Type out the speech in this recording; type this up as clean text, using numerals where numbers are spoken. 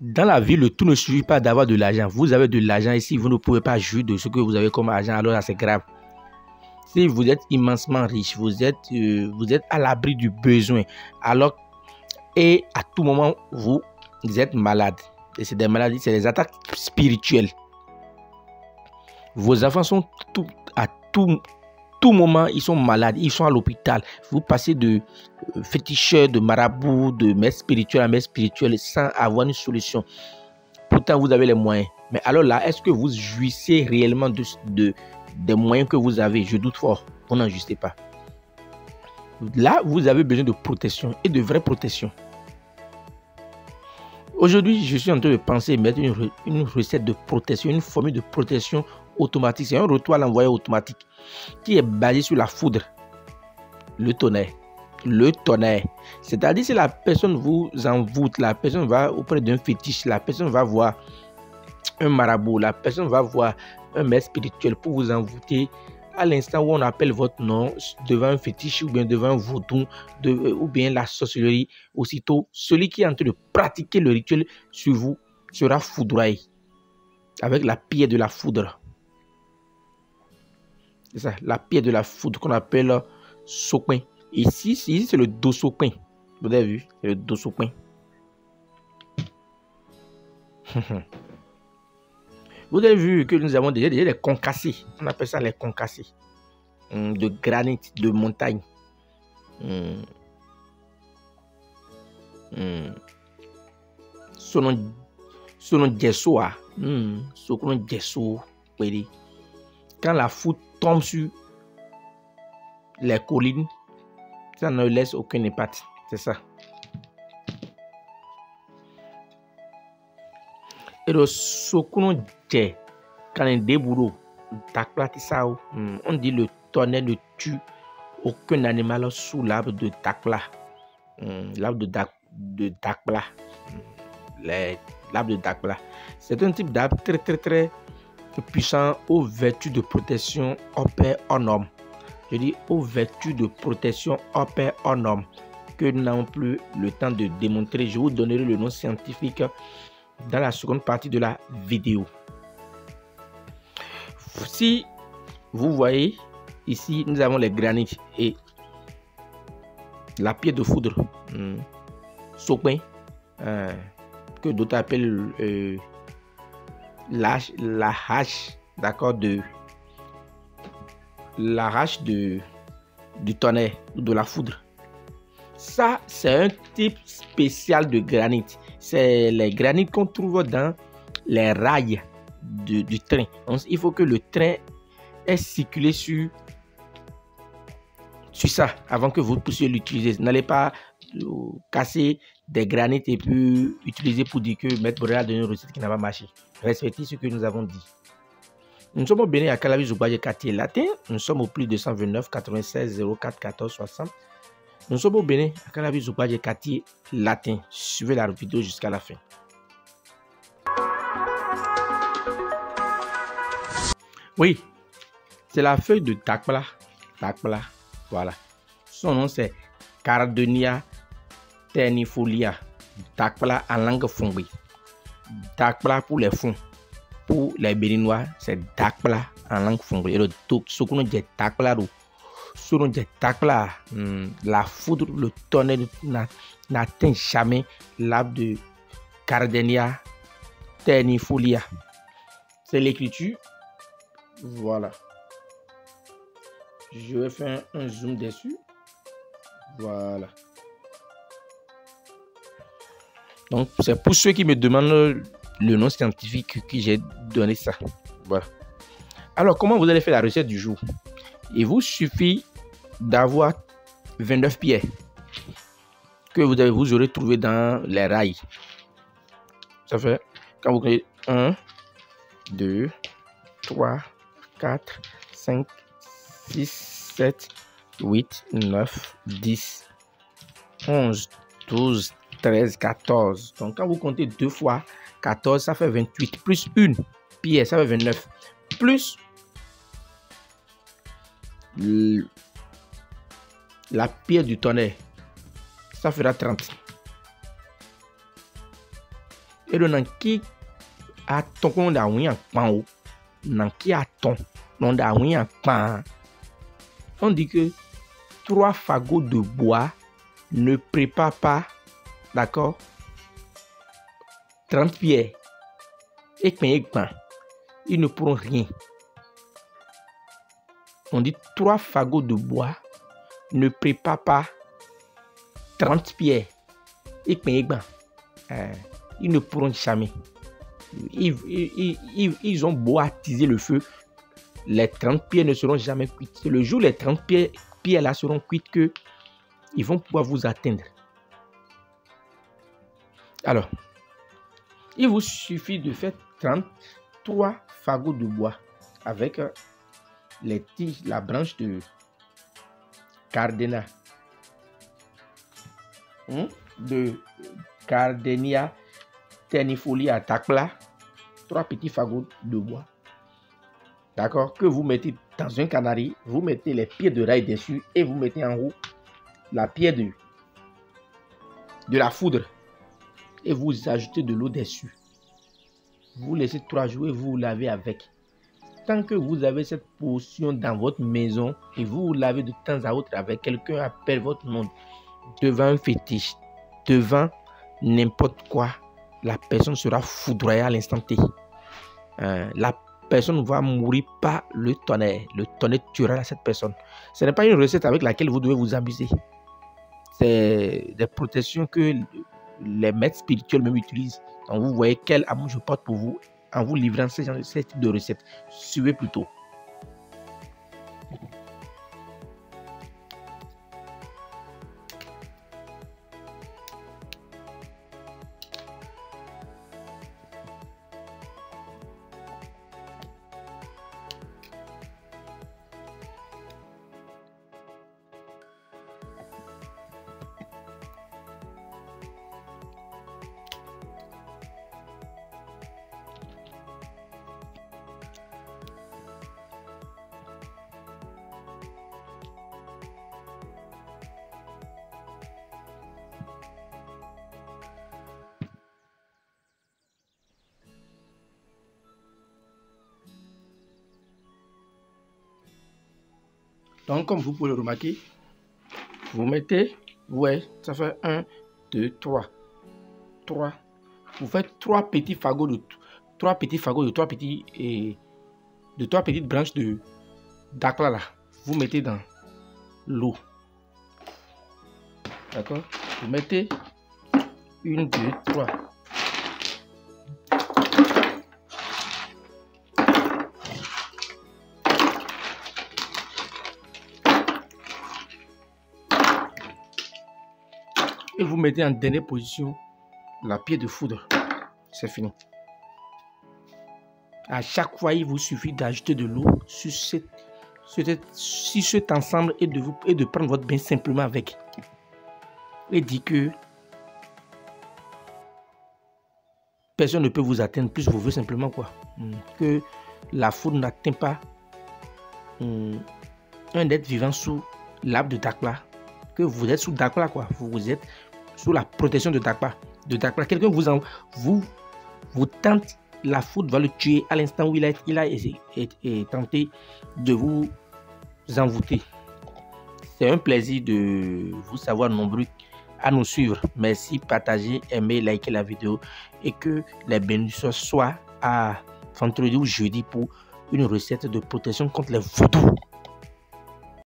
Dans la vie, le tout ne suffit pas d'avoir de l'argent. Vous avez de l'argent ici, vous ne pouvez pas jouir de ce que vous avez comme argent, alors là, c'est grave. Si vous êtes immensement riche, vous êtes à l'abri du besoin, alors et à tout moment, vous êtes malade. Et c'est des maladies, c'est des attaques spirituelles. Vos enfants sont à tout moment, ils sont malades, ils sont à l'hôpital. Vous passez de féticheur, de marabout, de maître spirituel à maître spirituel sans avoir une solution. Pourtant, vous avez les moyens. Mais alors là, est-ce que vous jouissez réellement des moyens que vous avez? Je doute fort. Vous n'en jouissez pas. Là, vous avez besoin de protection et de vraie protection. Aujourd'hui, je suis en train de penser mettre une recette de protection, une formule de protection automatique. C'est un retour à l'envoyé automatique qui est basé sur la foudre, le tonnerre. Le tonnerre. C'est-à-dire si la personne vous envoûte, la personne va auprès d'un fétiche, la personne va voir un marabout, la personne va voir un maître spirituel pour vous envoûter. À l'instant où on appelle votre nom devant un fétiche ou bien devant un vaudou ou bien la sorcellerie, aussitôt, celui qui est en train de pratiquer le rituel sur vous sera foudroyé avec la pierre de la foudre. C'est ça, la pierre de la foudre qu'on appelle sopin. Ici c'est le dosopin. Vous avez vu, c'est le dosopin. Vous avez vu que nous avons déjà des concassés. On appelle ça les concassés. De granit, de montagne. Sonon gesso. Sonon gesso. Quand la foudre tombe sur les collines, ça ne laisse aucun impact. C'est ça. Et le sokuno dje quand un déboulot takpla tisao, on dit le tonnerre ne tue aucun animal sous l'arbre de takpla. L'arbre de takpla. L'arbre de takpla. C'est un type d'arbre très puissant aux vertus de protection en paix en homme. Je dis aux vertus de protection en paix en homme que nous n'avons plus le temps de démontrer. Je vous donnerai le nom scientifique dans la seconde partie de la vidéo. Si vous voyez ici, nous avons les granites et la pierre de foudre, sopin, que d'autres appellent la hache, d'accord, la hache du tonnerre ou de la foudre. Ça, c'est un type spécial de granit. C'est les granites qu'on trouve dans les rails du train. Donc, il faut que le train ait circulé sur ça avant que vous puissiez l'utiliser. N'allez pas casser des granites et puis utiliser pour dire que Maître Borel a donné une recette qui n'a pas marché. Respectez ce que nous avons dit. Nous sommes au Bénin à Calavi, Zoubaye, quartier latin. Nous sommes au plus 229 96 04 14 60. Nous sommes au Bénin à Calavi, Zoubaye, quartier latin. Suivez la vidéo jusqu'à la fin. Oui, c'est la feuille de takpla. Takpla, voilà. Son nom c'est Cardenia ternifolia. Takpla en langue fongui. Takpla pour les fonds. Pour les Béninois, c'est takpla en langue fongui. Et le sokuno je takpla do. Sokuno je takpla. La foudre, le tonnerre n'atteint jamais l'arbre de Cardenia ternifolia. C'est l'écriture. Voilà. Je vais faire un zoom dessus. Voilà. Donc, c'est pour ceux qui me demandent le nom scientifique que j'ai donné ça. Voilà. Alors, comment vous allez faire la recette du jour? Il vous suffit d'avoir 29 pierres que vous aurez trouvé dans les rails. Ça fait, quand vous créez 1, 2, 3, 4, 5, 6, 7, 8, 9, 10, 11, 12, 13, 14. Donc, quand vous comptez 2 fois 14, ça fait 28. Plus une pierre, ça fait 29. Plus la pierre du tonnerre, ça fera 30. Et le nanki a ton qu'on a oui en pan nanki a ton on a oui en pan. On dit que 3 fagots de bois ne préparent pas, d'accord, 30 pierres et pain. Ils ne pourront rien. On dit 3 fagots de bois ne préparent pas 30 pierres et pain. Ils ne pourront jamais. Ils ont beau attiser le feu, les 30 pierres ne seront jamais cuites. C'est le jour où les 30 pierres là seront cuites que ils vont pouvoir vous atteindre. Alors, il vous suffit de faire 33 fagots de bois avec les tiges, la branche de Cardenia, de Gardenia ternifolia Takpla, 3 petits fagots de bois. D'accord, que vous mettez dans un canari, vous mettez les pieds de rail dessus et vous mettez en haut la pierre de la foudre et vous ajoutez de l'eau dessus. Vous laissez 3 jours et vous lavez avec. Tant que vous avez cette potion dans votre maison et vous lavez de temps à autre avec, quelqu'un appelle votre nom devant un fétiche, devant n'importe quoi, la personne sera foudroyée à l'instant T. La personne va mourir par le tonnerre. Le tonnerre tuera cette personne. Ce n'est pas une recette avec laquelle vous devez vous amuser. C'est des protections que les maîtres spirituels même utilisent. Donc vous voyez quel amour je porte pour vous en vous livrant ce type de recettes. Suivez plutôt. Donc, comme vous pouvez le remarquer, vous mettez, ouais, ça fait 1, 2, 3. 3. Vous faites 3 petits fagots de 3 petites branches de Dakla là. Vous mettez dans l'eau. D'accord? Vous mettez 1, 2, 3. Et vous mettez en dernière position la pierre de foudre. C'est fini. À chaque fois, il vous suffit d'ajouter de l'eau sur cet ensemble et de prendre votre bain simplement avec. Et dit que personne ne peut vous atteindre plus vous veut simplement quoi. Que la foudre n'atteint pas un être vivant sous l'arbre de Dakla. Que vous êtes sous Dakla quoi. Vous êtes sous la protection de Dakla. Quelqu'un vous tente, la foudre va le tuer à l'instant où il a tenté de vous envoûter. C'est un plaisir de vous savoir nombreux à nous suivre. Merci, partagez, aimez, likez la vidéo et que les bénédictions soient à vendredi ou jeudi pour une recette de protection contre les vaudous.